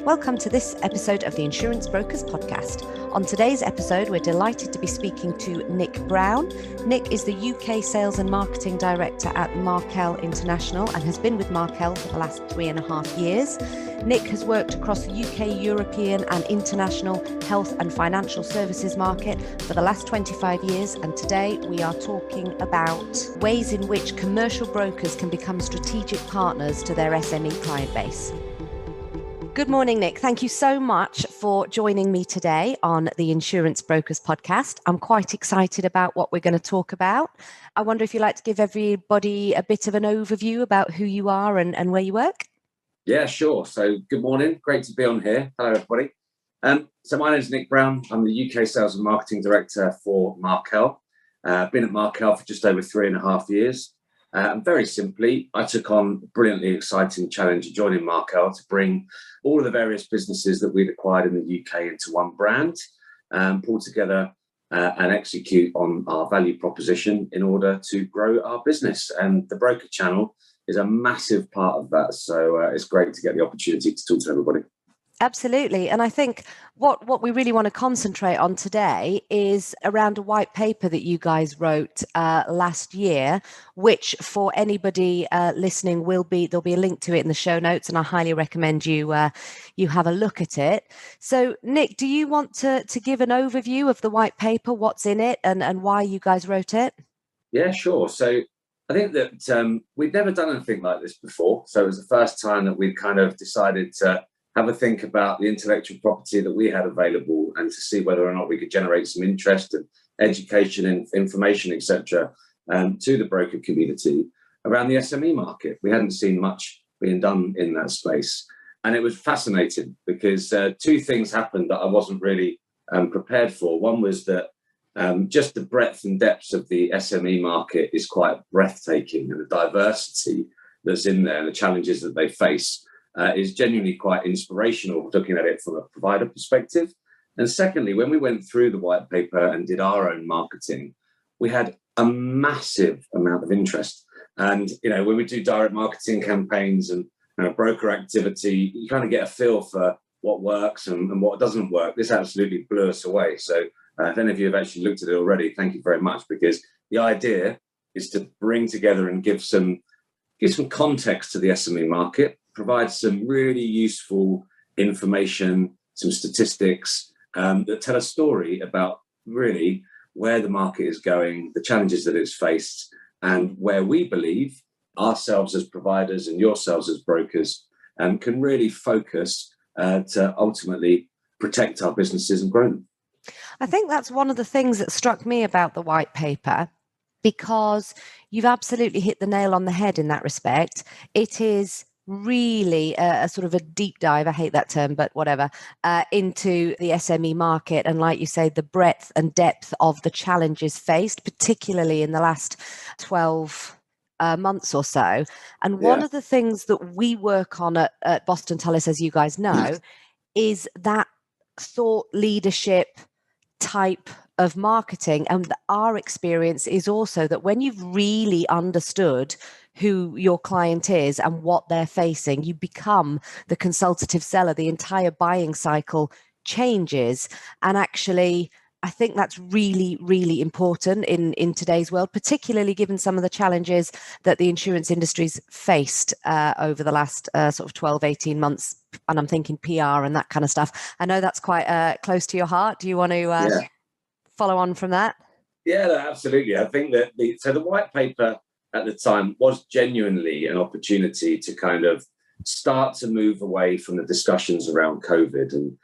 Welcome to this episode of the Insurance Brokers Podcast. On today's episode, we're delighted to be speaking to Nic Brown. Nic is the UK Sales and Marketing Director at Markel International and has been with Markel for the last 3.5 years. Nic has worked across the UK, European and international health and financial services market for the last 25 years, and today we are talking about ways in which commercial brokers can become strategic partners to their SME client base. Good morning, Nic. Thank you so much for joining me today on the Insurance Brokers Podcast. I'm quite excited about what we're going to talk about. I wonder if you'd like to give everybody a bit of an overview about who you are and where you work? Yeah, sure. So good morning. Great to be on here. Hello, everybody. So my name is Nic Brown. I'm the UK Sales and Marketing Director for Markel. I've been at Markel for just over 3.5 years. And very simply, I took on a brilliantly exciting challenge of joining Markel to bring all of the various businesses that we'd acquired in the UK into one brand, pull together and execute on our value proposition in order to grow our business. And the broker channel is a massive part of that. So it's great to get the opportunity to talk to everybody. Absolutely. And I think what we really want to concentrate on today is around a white paper that you guys wrote last year, which for anybody listening there'll be a link to it in the show notes, and I highly recommend you have a look at it. So Nic, do you want to give an overview of the white paper, what's in it and why you guys wrote it? Yeah, sure. So I think that we'd never done anything like this before. So it was the first time that we'd kind of decided to have a think about the intellectual property that we had available and to see whether or not we could generate some interest and education and information, etc., to the broker community around the SME market. We hadn't seen much being done in that space. And it was fascinating because two things happened that I wasn't really prepared for. One was that just the breadth and depth of the SME market is quite breathtaking, and the diversity that's in there and the challenges that they face is genuinely quite inspirational, looking at it from a provider perspective. And secondly, when we went through the white paper and did our own marketing, we had a massive amount of interest. And, when we do direct marketing campaigns and broker activity, you kind of get a feel for what works and what doesn't work. This absolutely blew us away. So if any of you have actually looked at it already, thank you very much, because the idea is to bring together and give some context to the SME market, provide some really useful information, some statistics that tell a story about really where the market is going, the challenges that it's faced, and where we believe ourselves as providers and yourselves as brokers can really focus to ultimately protect our businesses and grow them. I think that's one of the things that struck me about the white paper, because you've absolutely hit the nail on the head in that respect. It is really a sort of a deep dive, I hate that term, but whatever, into the SME market. And like you say, the breadth and depth of the challenges faced, particularly in the last 12 months or so. And one of the things that we work on at Boston Tullis, as you guys know, is that thought leadership type of marketing. And our experience is also that when you've really understood who your client is and what they're facing, you become the consultative seller. The entire buying cycle changes. And actually, I think that's really, really important in today's world, particularly given some of the challenges that the insurance industry's faced over the last sort of 12, 18 months. And I'm thinking PR and that kind of stuff. I know that's quite close to your heart. Do you want to follow on from that? Yeah, no, absolutely. I think that the white paper at the time was genuinely an opportunity to kind of start to move away from the discussions around COVID and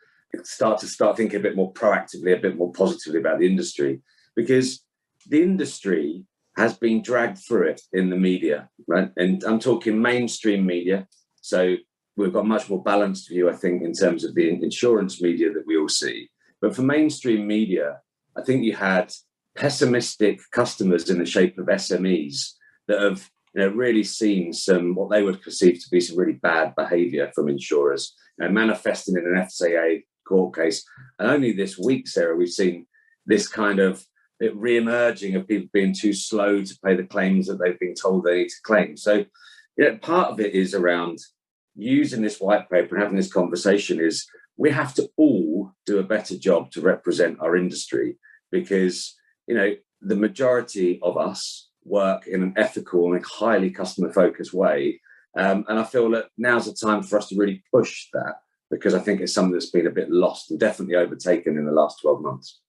start thinking a bit more proactively, a bit more positively about the industry, because the industry has been dragged through it in the media, right? And I'm talking mainstream media. So we've got a much more balanced view, I think, in terms of the insurance media that we all see. But for mainstream media, I think you had pessimistic customers in the shape of SMEs that have really seen some what they would perceive to be some really bad behaviour from insurers, manifesting in an FCA court case. And only this week, Sarah, we've seen this kind of re-emerging of people being too slow to pay the claims that they've been told they need to claim. So part of it is around using this white paper and having this conversation is we have to all do a better job to represent our industry, because, the majority of us work in an ethical and highly customer focused way. And I feel that now's the time for us to really push that, because I think it's something that's been a bit lost and definitely overtaken in the last 12 months.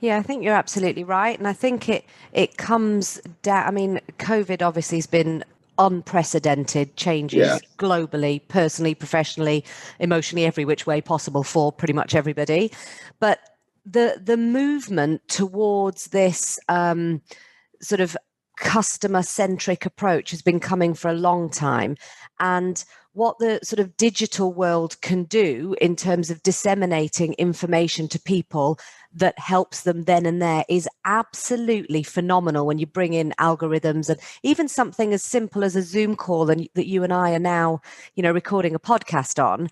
Yeah, I think you're absolutely right. And I think it comes down, I mean, COVID obviously has been unprecedented changes globally, personally, professionally, emotionally, every which way possible for pretty much everybody. But the movement towards this sort of customer-centric approach has been coming for a long time. And what the sort of digital world can do in terms of disseminating information to people that helps them then and there is absolutely phenomenal when you bring in algorithms, and even something as simple as a Zoom call and that you and I are now, recording a podcast on.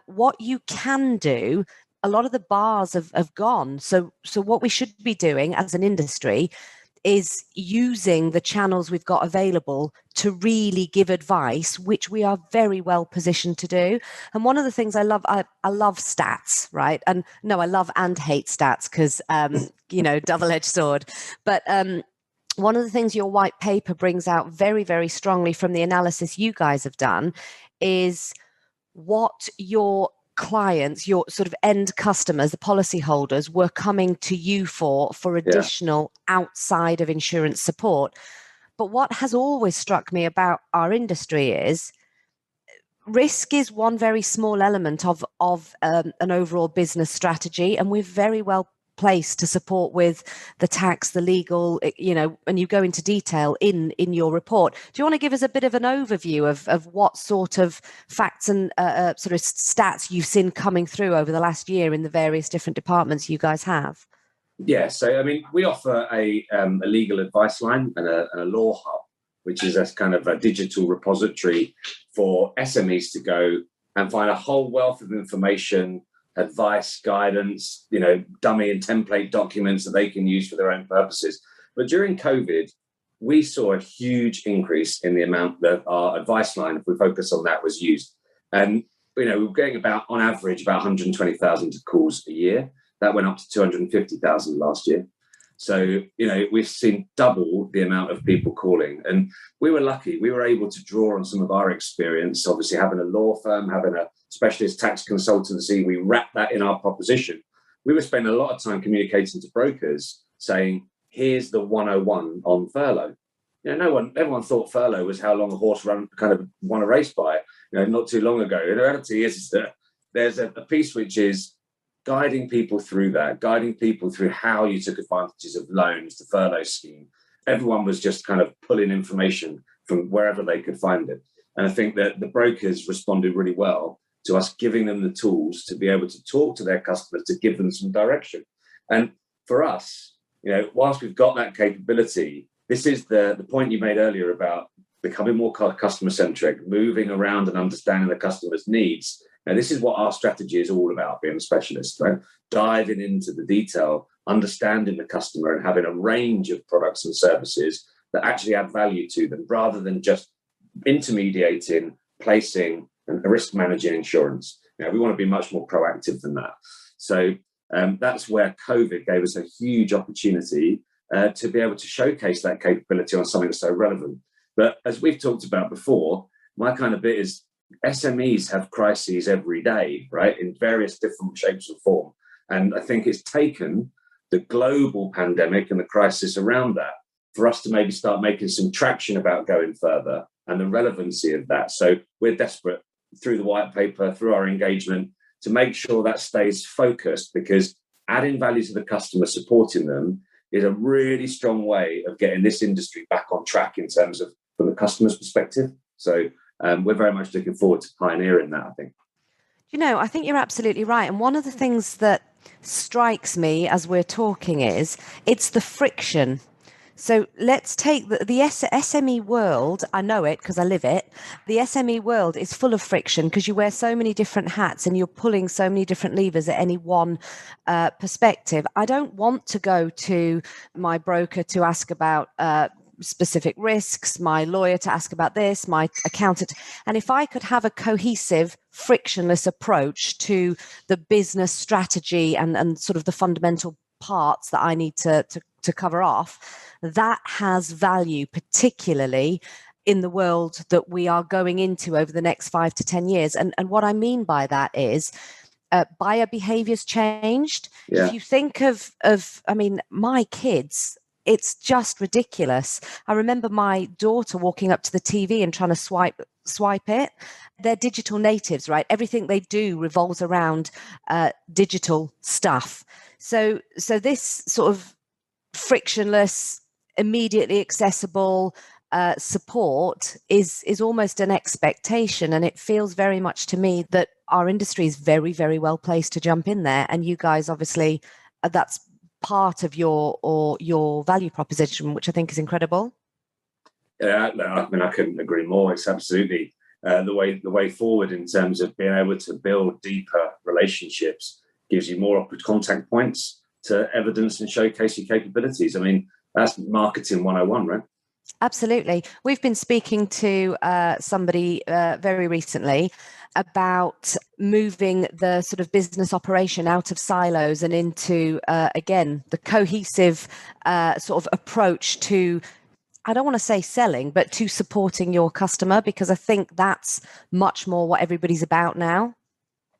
What you can do, a lot of the bars have gone. So what we should be doing as an industry is using the channels we've got available to really give advice, which we are very well positioned to do. And one of the things I love stats, right? And no, I love and hate stats because, double-edged sword. But one of the things your white paper brings out very, very strongly from the analysis you guys have done is what your clients, your sort of end customers, the policyholders, were coming to you for additional outside of insurance support. But what has always struck me about our industry is risk is one very small element of an overall business strategy, and we're very well placed to support with the tax, the legal, and you go into detail in your report. Do you want to give us a bit of an overview of what sort of facts and sort of stats you've seen coming through over the last year in the various different departments you guys have? Yeah, so I mean, we offer a legal advice line and a law hub, which is a kind of a digital repository for SMEs to go and find a whole wealth of information, advice, guidance, dummy and template documents that they can use for their own purposes. But during COVID, we saw a huge increase in the amount that our advice line, if we focus on that, was used. And, we were getting on average, about 120,000 calls a year. That went up to 250,000 last year. So, we've seen double the amount of people calling. And we were lucky. We were able to draw on some of our experience, obviously having a law firm, having a specialist tax consultancy. We wrapped that in our proposition. We were spending a lot of time communicating to brokers saying, here's the 101 on furlough. Everyone thought furlough was how long a horse won a race by, not too long ago. The reality is that there's a piece which is guiding people through that, guiding people through how you took advantages of loans, the furlough scheme. Everyone was just kind of pulling information from wherever they could find it. And I think that the brokers responded really well to us giving them the tools to be able to talk to their customers, to give them some direction. And for us, whilst we've got that capability, this is the point you made earlier about becoming more customer-centric, moving around and understanding the customer's needs. Now, this is what our strategy is all about, being a specialist, right? Diving into the detail, understanding the customer and having a range of products and services that actually add value to them, rather than just intermediating, placing, and risk managing insurance. We want to be much more proactive than that. So that's where COVID gave us a huge opportunity to be able to showcase that capability on something that's so relevant. But as we've talked about before, my kind of bit is SMEs have crises every day, right, in various different shapes and form. And I think it's taken the global pandemic and the crisis around that for us to maybe start making some traction about going further and the relevancy of that. So we're desperate through the white paper, through our engagement, to make sure that stays focused, because adding value to the customer, supporting them, is a really strong way of getting this industry back on track in terms of from the customer's perspective. So we're very much looking forward to pioneering that, I think. I think you're absolutely right. And one of the things that strikes me as we're talking is it's the friction. So let's take the SME world. I know it because I live it. The SME world is full of friction because you wear so many different hats and you're pulling so many different levers at any one perspective. I don't want to go to my broker to ask about specific risks, my lawyer to ask about this, my accountant. And if I could have a cohesive, frictionless approach to the business strategy and sort of the fundamental parts that I need to cover off, that has value, particularly in the world that we are going into over the next 5 to 10 years. And what I mean by that is buyer behavior's changed. Yeah. If you think of, I mean, my kids, it's just ridiculous. I remember my daughter walking up to the TV and trying to swipe it. They're digital natives, right? Everything they do revolves around digital stuff. So this sort of frictionless, immediately accessible support is almost an expectation, and it feels very much to me that our industry is very, very well placed to jump in there. And you guys, obviously, that's part of your value proposition, which I think is incredible. Yeah, no, I mean, I couldn't agree more. It's absolutely the way forward in terms of being able to build deeper relationships, gives you more contact points to evidence and showcase your capabilities. I mean, that's marketing 101, right? Absolutely. We've been speaking to somebody very recently about moving the sort of business operation out of silos and into, again, the cohesive sort of approach to, I don't want to say selling, but to supporting your customer, because I think that's much more what everybody's about now.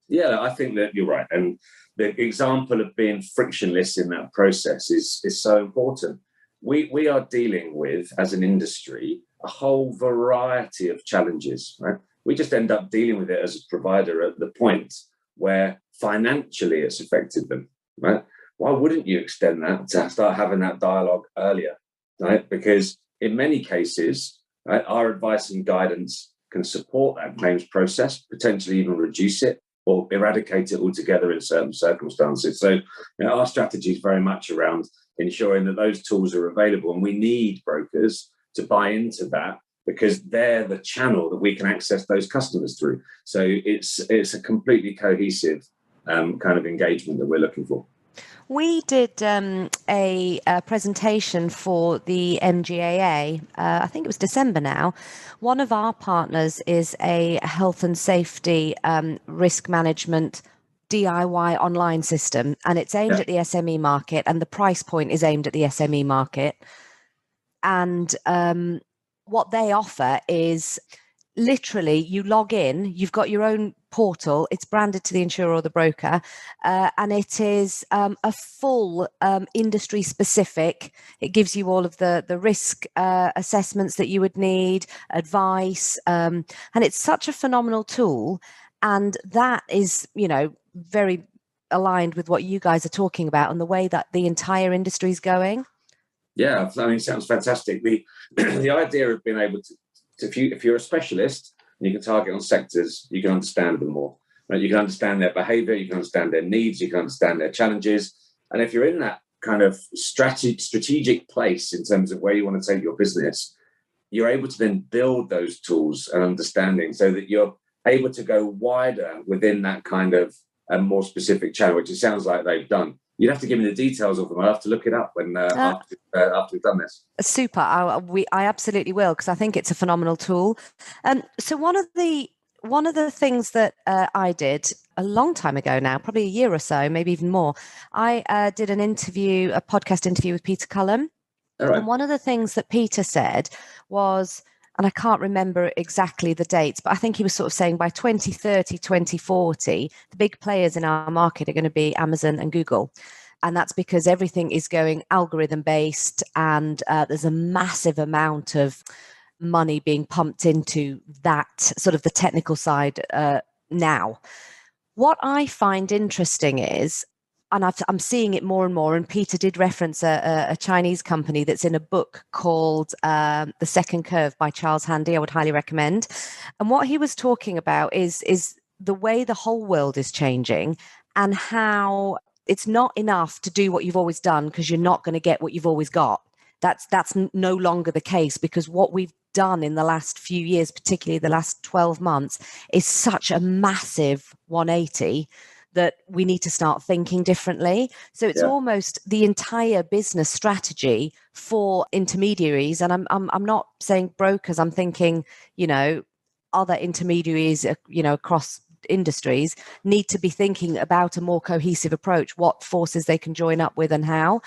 Yeah, I think that you're right. And the example of being frictionless in that process is so important. We are dealing with, as an industry, a whole variety of challenges, right? We just end up dealing with it as a provider at the point where financially it's affected them, right? Why wouldn't you extend that to start having that dialogue earlier, right? Because in many cases, right, our advice and guidance can support that claims process, potentially even reduce it or eradicate it altogether in certain circumstances. So our strategy is very much around ensuring that those tools are available, and we need brokers to buy into that because they're the channel that we can access those customers through. So it's a completely cohesive kind of engagement that we're looking for. We did a presentation for the MGAA, I think it was December now. One of our partners is a health and safety risk management DIY online system, and it's aimed at the SME market, and the price point is aimed at the SME market. And what they offer is literally you log in, you've got your own portal, it's branded to the insurer or the broker, and it is a full industry specific. It gives you all of the risk assessments that you would need, advice, and it's such a phenomenal tool. And that is, very aligned with what you guys are talking about and the way that the entire industry is going. Yeah, I mean, it sounds fantastic. The idea of being able to if you're a specialist and you can target on sectors, you can understand them more. Right? You can understand their behavior, you can understand their needs, you can understand their challenges. And if you're in that kind of strategic place in terms of where you want to take your business, you're able to then build those tools and understanding so that you're able to go wider within that kind of more specific channel, which it sounds like they've done. You'd have to give me the details of them. I'll have to look it up when after we've done this. Super. I absolutely will, because I think it's a phenomenal tool. So one of the things that I did a long time ago now, probably a year or so, maybe even more, I did a podcast interview with Peter Cullum. All right. And one of the things that Peter said was, and I can't remember exactly the dates, but I think he was sort of saying by 2030, 2040, the big players in our market are going to be Amazon and Google. And that's because everything is going algorithm based, and there's a massive amount of money being pumped into that sort of the technical side now. What I find interesting is, and I'm seeing it more and more, and Peter did reference a Chinese company that's in a book called The Second Curve by Charles Handy. I would highly recommend. And what he was talking about is the way the whole world is changing, and how it's not enough to do what you've always done because you're not going to get what you've always got. That's no longer the case, because what we've done in the last few years, particularly the last 12 months, is such a massive 180 that we need to start thinking differently. So it's almost the entire business strategy for intermediaries. And I'm not saying brokers, I'm thinking, other intermediaries, across industries need to be thinking about a more cohesive approach, what forces they can join up with and how.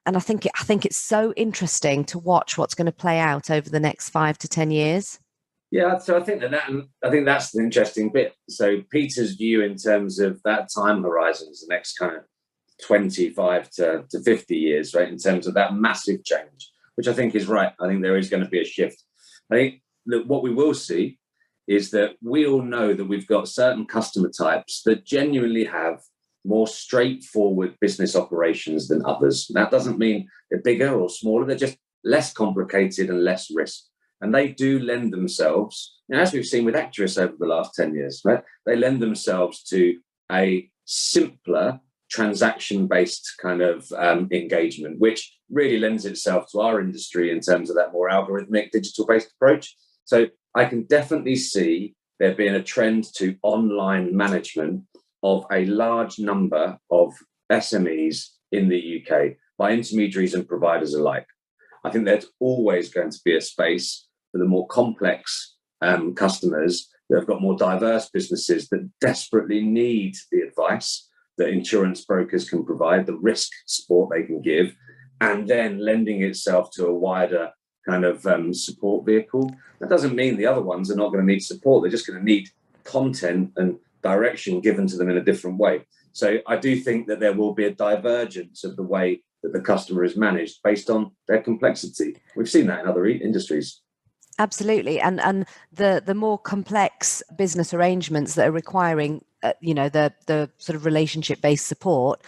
And I think it's so interesting to watch what's going to play out over the next 5 to 10 years. Yeah, so I think that's the interesting bit. So Peter's view in terms of that time horizon is the next kind of 25 to 50 years, right? In terms of that massive change, which I think is right. I think there is going to be a shift. I think that what we will see is that we all know that we've got certain customer types that genuinely have more straightforward business operations than others. That doesn't mean they're bigger or smaller. They're just less complicated and less risk. And they do lend themselves, as we've seen with Actress over the last 10 years, right? They lend themselves to a simpler transaction-based kind of engagement, which really lends itself to our industry in terms of that more algorithmic, digital-based approach. So I can definitely see there being a trend to online management of a large number of SMEs in the UK by intermediaries and providers alike. I think there's always going to be a space for the more complex customers that have got more diverse businesses that desperately need the advice that insurance brokers can provide, the risk support they can give, and then lending itself to a wider kind of support vehicle. That doesn't mean the other ones are not going to need support. They're just going to need content and direction given to them in a different way. So I do think that there will be a divergence of the way that the customer is managed based on their complexity. We've seen that in other industries. Absolutely. And the more complex business arrangements that are requiring, the sort of relationship-based support,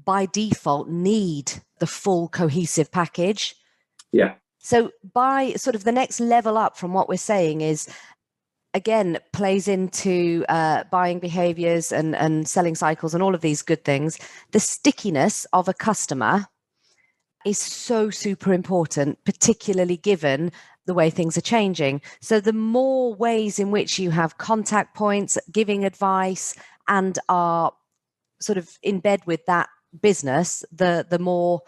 by default need the full cohesive package. Yeah. So by sort of the next level up from what we're saying is, again, plays into buying behaviors and selling cycles and all of these good things. The stickiness of a customer is so super important, particularly given the way things are changing. So the more ways in which you have contact points, giving advice, and are sort of in bed with that business, the more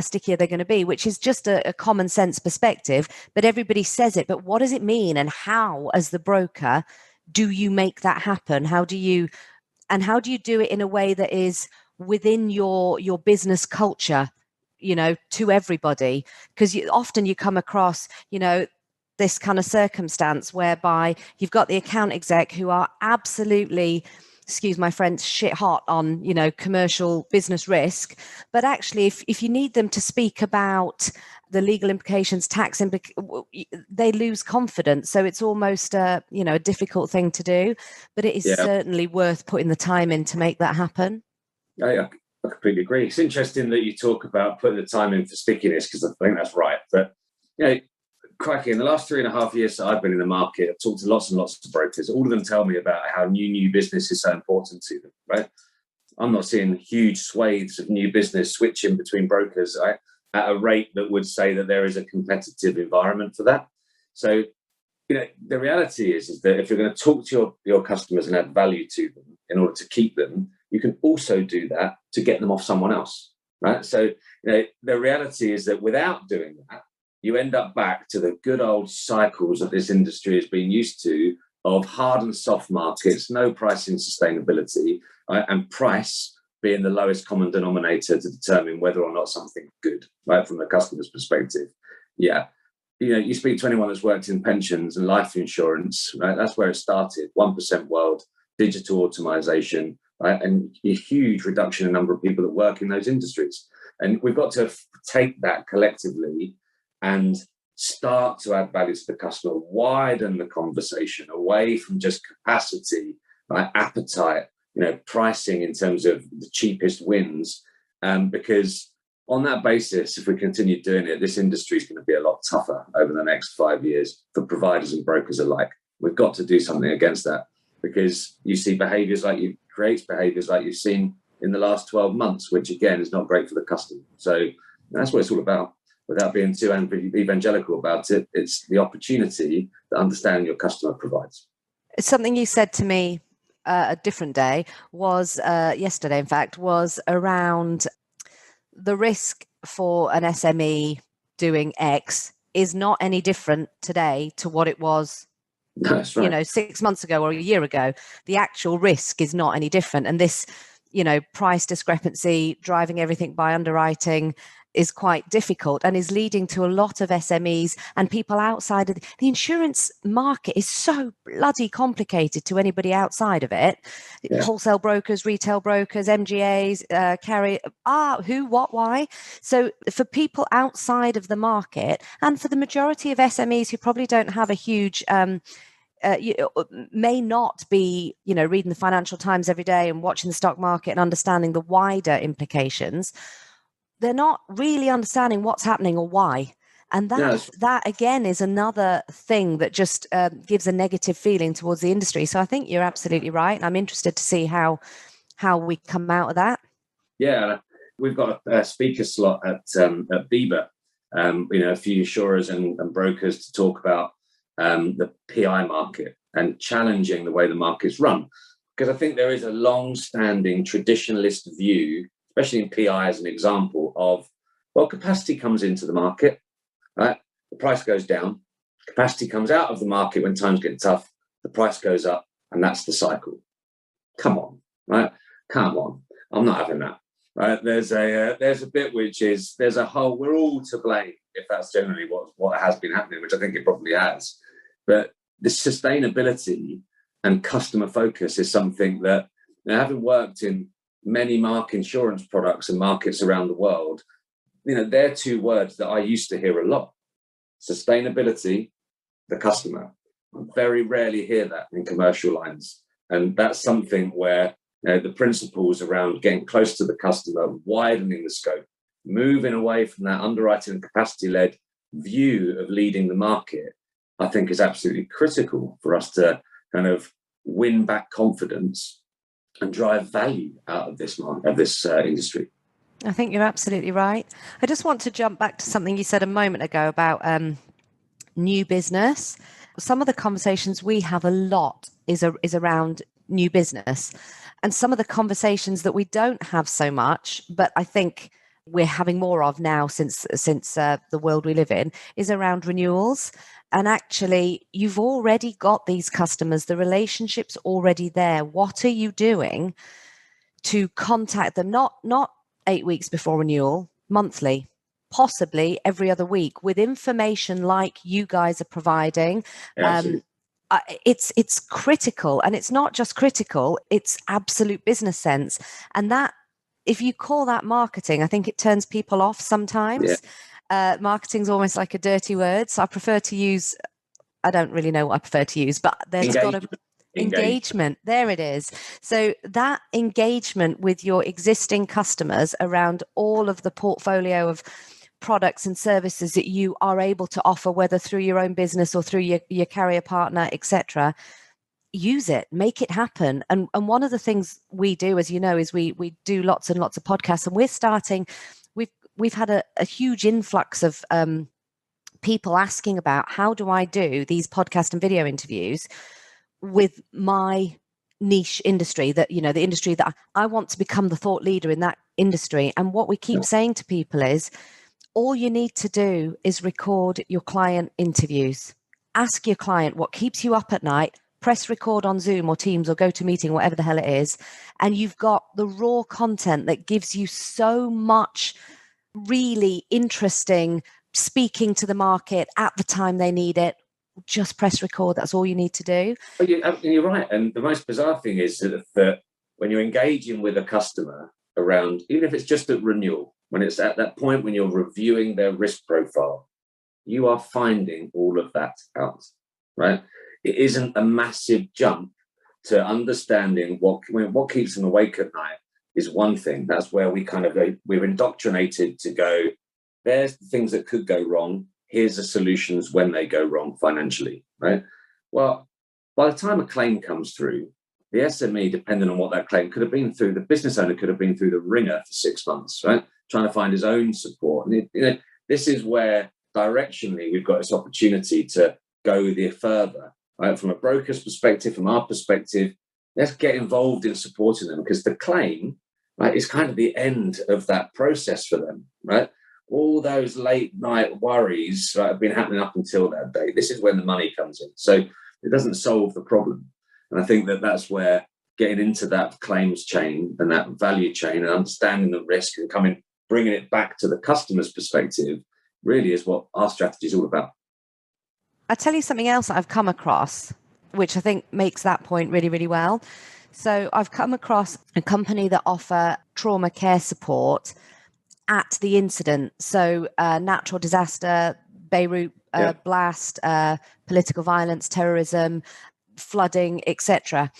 stickier they're going to be, which is just a common sense perspective. But everybody says it. But what does it mean? And how, as the broker, do you make that happen? How do you do it in a way that is within your business culture, to everybody? Because often you come across, this kind of circumstance whereby you've got the account exec who are absolutely, excuse my French, shit hot on, commercial business risk. But actually, if you need them to speak about the legal implications, they lose confidence. So it's almost a difficult thing to do, but it is certainly worth putting the time in to make that happen. I completely agree. It's interesting that you talk about putting the time in for stickiness, because I think that's right. But, crikey, in the last 3.5 years that I've been in the market, I've talked to lots and lots of brokers. All of them tell me about how new business is so important to them, right? I'm not seeing huge swathes of new business switching between brokers at a rate that would say that there is a competitive environment for that. So, the reality is that if you're going to talk to your customers and add value to them in order to keep them, you can also do that to get them off someone else, right? So, the reality is that without doing that, you end up back to the good old cycles that this industry has been used to of hard and soft markets, no pricing sustainability, right? And price being the lowest common denominator to determine whether or not something's good, right, from the customer's perspective. Yeah. You speak to anyone that's worked in pensions and life insurance, right? That's where it started. 1% world, digital automation, right? And a huge reduction in the number of people that work in those industries. And we've got to take that collectively and start to add value to the customer, widen the conversation away from just capacity, right, appetite, pricing in terms of the cheapest wins. Because on that basis, if we continue doing it, this industry is going to be a lot tougher over the next 5 years for providers and brokers alike. We've got to do something against that, because you see behaviours like you've seen in the last 12 months, which again is not great for the customer. So that's what it's all about. Without being too evangelical about it, it's the opportunity that understanding your customer provides. It's something you said to me a different day, was yesterday, in fact, was around the risk for an SME doing X is not any different today to what it was, That's right. 6 months ago or a year ago. The actual risk is not any different. And this, price discrepancy, driving everything by underwriting is quite difficult and is leading to a lot of SMEs and people outside of the insurance market is so bloody complicated to anybody outside of it. Yeah. Wholesale brokers, retail brokers, MGAs, who, what, why. So for people outside of the market and for the majority of SMEs who probably don't have a huge may not be, reading the Financial Times every day and watching the stock market and understanding the wider implications, they're not really understanding what's happening or why. And that again is another thing that just gives a negative feeling towards the industry. So I think you're absolutely right. And I'm interested to see how we come out of that. Yeah, we've got a speaker slot at Bupa, a few insurers and brokers to talk about the PI market and challenging the way the market's run. Because I think there is a long-standing traditionalist view, especially in PI as an example, of, well, capacity comes into the market, right? The price goes down. Capacity comes out of the market when times get tough. The price goes up, and that's the cycle. Come on, right? Come on. I'm not having that. Right? There's a bit which is there's a whole. We're all to blame if that's generally what has been happening, which I think it probably has. But the sustainability and customer focus is something that, having worked in many insurance products and markets around the world, they're two words that I used to hear a lot. Sustainability, the customer. I very rarely hear that in commercial lines. And that's something where the principles around getting close to the customer, widening the scope, moving away from that underwriting and capacity-led view of leading the market, I think is absolutely critical for us to kind of win back confidence and drive value out of this industry. I think you're absolutely right. I just want to jump back to something you said a moment ago about new business. Some of the conversations we have a lot is around new business, and some of the conversations that we don't have so much, but I think we're having more of now since the world we live in, is around renewals. And actually, you've already got these customers, the relationship's already there. What are you doing to contact them? Not 8 weeks before renewal, monthly, possibly every other week, with information like you guys are providing. It's critical, and it's not just critical, it's absolute business sense. And that, if you call that marketing, I think it turns people off sometimes. Marketing's almost like a dirty word, so I prefer to use, I don't really know what I prefer to use, but there's got to engagement. There it is. So that engagement with your existing customers around all of the portfolio of products and services that you are able to offer, whether through your own business or through your carrier partner, etc. Use it, make it happen. And one of the things we do, as you know, is we do lots and lots of podcasts, and we're starting. We've had a huge influx of people asking about, how do I do these podcast and video interviews with my niche industry, that the industry that I want to become the thought leader in that industry. And what we keep saying to people is, all you need to do is record your client interviews. Ask your client what keeps you up at night, press record on Zoom or Teams or GoToMeeting, whatever the hell it is, and you've got the raw content that gives you so much really interesting speaking to the market at the time they need it. Just press record. That's all you need to do. You're right. And the most bizarre thing is that when you're engaging with a customer around, even if it's just at renewal, when it's at that point when you're reviewing their risk profile, you are finding all of that out, right? It isn't a massive jump to understanding what keeps them awake at night is one thing. That's where we're indoctrinated to go, there's the things that could go wrong. Here's the solutions when they go wrong financially, right? Well, by the time a claim comes through, the SME, depending on what that claim could have been through, the business owner could have been through the ringer for 6 months, right? Trying to find his own support. And this is where directionally we've got this opportunity to go there further, right? From a broker's perspective, from our perspective, let's get involved in supporting them, because the claim, right, is kind of the end of that process for them, right? All those late night worries, right, have been happening up until that day. This is when the money comes in. So it doesn't solve the problem. And I think that that's where getting into that claims chain and that value chain and understanding the risk and bringing it back to the customer's perspective really is what our strategy is all about. I'll tell you something else I've come across, which I think makes that point really, really well. So I've come across a company that offer trauma care support at the incident. So natural disaster, Beirut blast, political violence, terrorism, flooding, etc.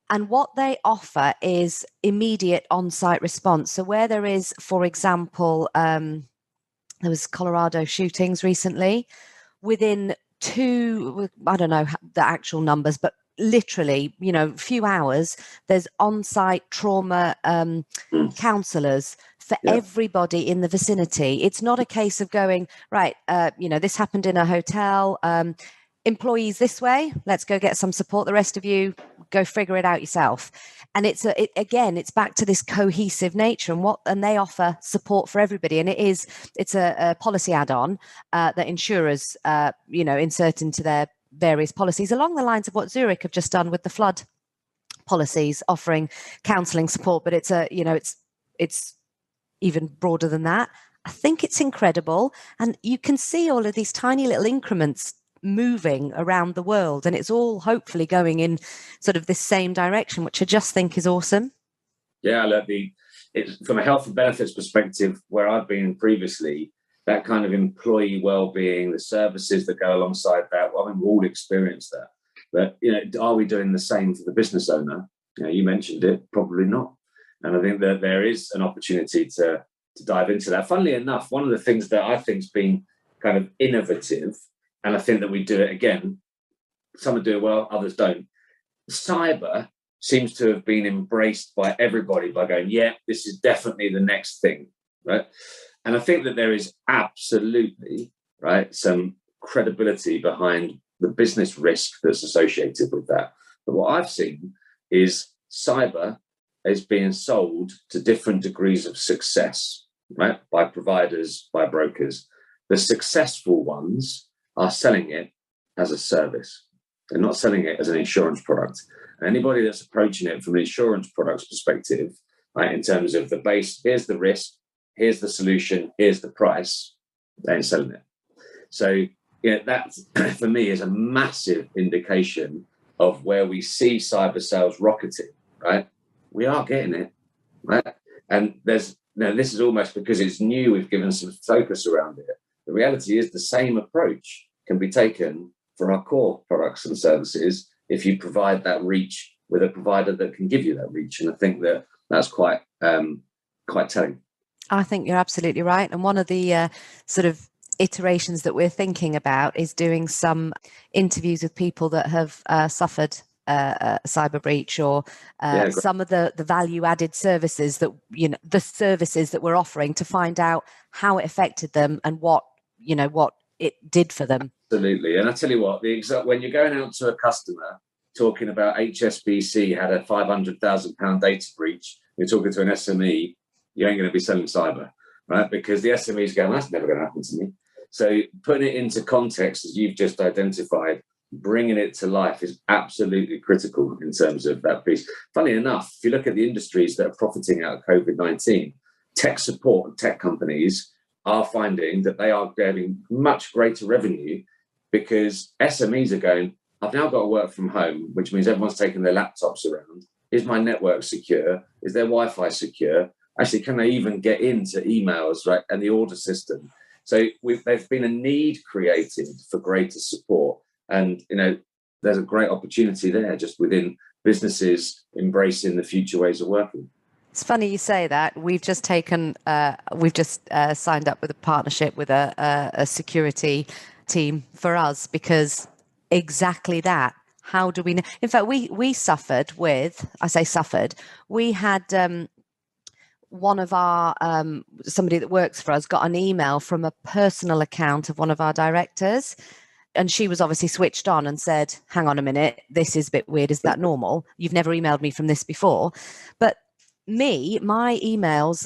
And what they offer is immediate on-site response. So where there is, for example, there was Colorado shootings recently, within I don't know the actual numbers, but literally, few hours, there's on-site trauma counselors for everybody in the vicinity. It's not a case of going, right, this happened in a hotel, employees this way, let's go get some support, the rest of you go figure it out yourself. And it's back to this cohesive nature, and they offer support for everybody. And it's a policy add-on that insurers insert into their various policies, along the lines of what Zurich have just done with the flood policies, offering counselling support. But it's even broader than that. I think it's incredible, and you can see all of these tiny little increments moving around the world, and it's all hopefully going in sort of this same direction, which I just think is awesome. Yeah, look, it's from a health and benefits perspective, where I've been previously, that kind of employee well-being, the services that go alongside that, well, I mean, we all experience that. But are we doing the same for the business owner? You mentioned it, probably not. And I think that there is an opportunity to dive into that. Funnily enough, one of the things that I think has been kind of innovative, and I think that we do it again, some do it well, others don't. Cyber seems to have been embraced by everybody by going, yeah, this is definitely the next thing, right? And I think that there is absolutely, right, some credibility behind the business risk that's associated with that. But what I've seen is cyber is being sold to different degrees of success, right, by providers, by brokers. The successful ones are selling it as a service. They're not selling it as an insurance product. And anybody that's approaching it from an insurance product's perspective, right, in terms of the base, here's the risk, here's the solution, here's the price, they ain't selling it. So, that for me is a massive indication of where we see cyber sales rocketing, right? We are getting it, right? And this is almost because it's new, we've given some focus around it. The reality is the same approach can be taken for our core products and services if you provide that reach with a provider that can give you that reach. And I think that that's quite telling. I think you're absolutely right. And one of the sort of iterations that we're thinking about is doing some interviews with people that have suffered a cyber breach, or some of the value added services that the services that we're offering, to find out how it affected them and what it did for them. Absolutely. And I tell you what, when you're going out to a customer talking about HSBC had a £500,000 data breach, you're talking to an SME, you ain't going to be selling cyber, right? Because the SME is going, that's never going to happen to me. So putting it into context, as you've just identified, bringing it to life is absolutely critical in terms of that piece. Funny enough, if you look at the industries that are profiting out of COVID-19, tech support and tech companies are finding that they are getting much greater revenue, because SMEs are going, I've now got to work from home, which means everyone's taking their laptops around. Is my network secure? Is their Wi-Fi secure? Actually, can they even get into emails, right, and the order system? So there's been a need created for greater support. And, there's a great opportunity there just within businesses embracing the future ways of working. It's funny you say that. We've just signed up with a partnership with a security team for us, because exactly that. How do we know? In fact, we suffered with, I say suffered, we had one of our, somebody that works for us got an email from a personal account of one of our directors, And she was obviously switched on and said, hang on a minute, this is a bit weird. Is that normal? You've never emailed me from this before. But my emails,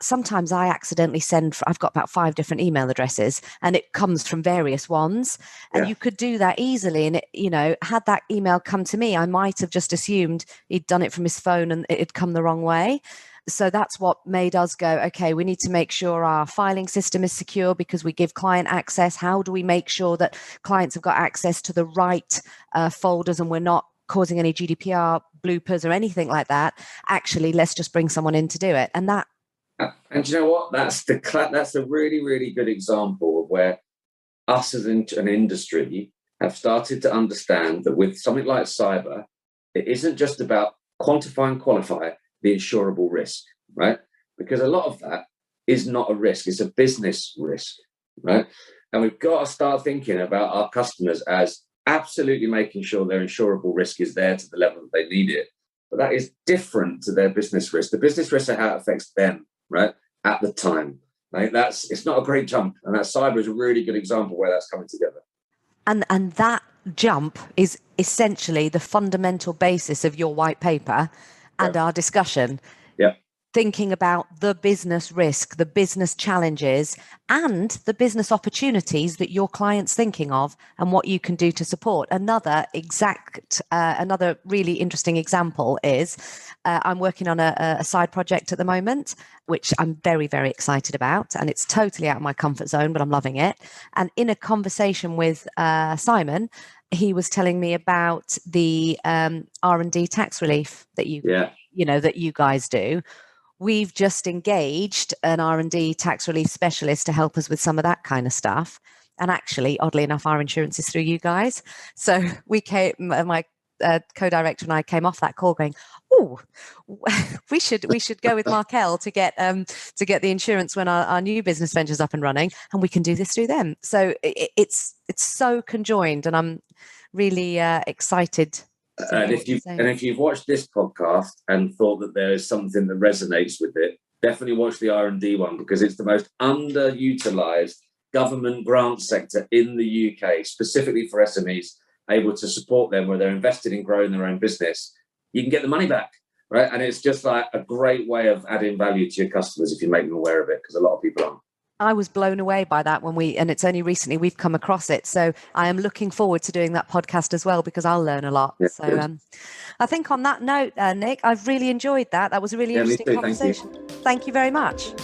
sometimes I accidentally I've got about 5 different email addresses and it comes from various ones. And you could do that easily. And, had that email come to me, I might have just assumed he'd done it from his phone and it had come the wrong way. So that's what made us go, okay, we need to make sure our filing system is secure because we give client access. How do we make sure that clients have got access to the right folders and we're not causing any GDPR bloopers or anything like that? Actually, let's just bring someone in to do it. And you know what? That's a really, really good example of where us as an industry have started to understand that with something like cyber, it isn't just about quantify and qualify the insurable risk, right? Because a lot of that is not a risk, it's a business risk, right? And we've got to start thinking about our customers as absolutely making sure their insurable risk is there to the level that they need it. But that is different to their business risk. The business risk is how it affects them, right? At the time. Right? It's not a great jump. And that cyber is a really good example where that's coming together. And that jump is essentially the fundamental basis of your white paper and our discussion. Yeah. Thinking about the business risk, the business challenges, and the business opportunities that your client's thinking of and what you can do to support. Another really interesting example is I'm working on a side project at the moment, which I'm very, very excited about. And it's totally out of my comfort zone, but I'm loving it. And in a conversation with Simon, he was telling me about the R&D tax relief that that you guys do. We've just engaged an R&D tax relief specialist to help us with some of that kind of stuff. And actually, oddly enough, our insurance is through you guys. So my co-director and I came off that call going, oh, we should go with Markel to get the insurance when our new business venture's up and running, and we can do this through them. So it's so conjoined, and I'm really excited. And if you've watched this podcast and thought that there is something that resonates with it, definitely watch the R&D one, because it's the most underutilized government grant sector in the UK, specifically for SMEs, able to support them where they're invested in growing their own business. You can get the money back, right? And it's just like a great way of adding value to your customers if you make them aware of it, because a lot of people aren't. I was blown away by that and it's only recently we've come across it. So I am looking forward to doing that podcast as well, because I'll learn a lot. Yeah, so I think on that note, Nic, I've really enjoyed that. That was a really interesting conversation. Thank you very much.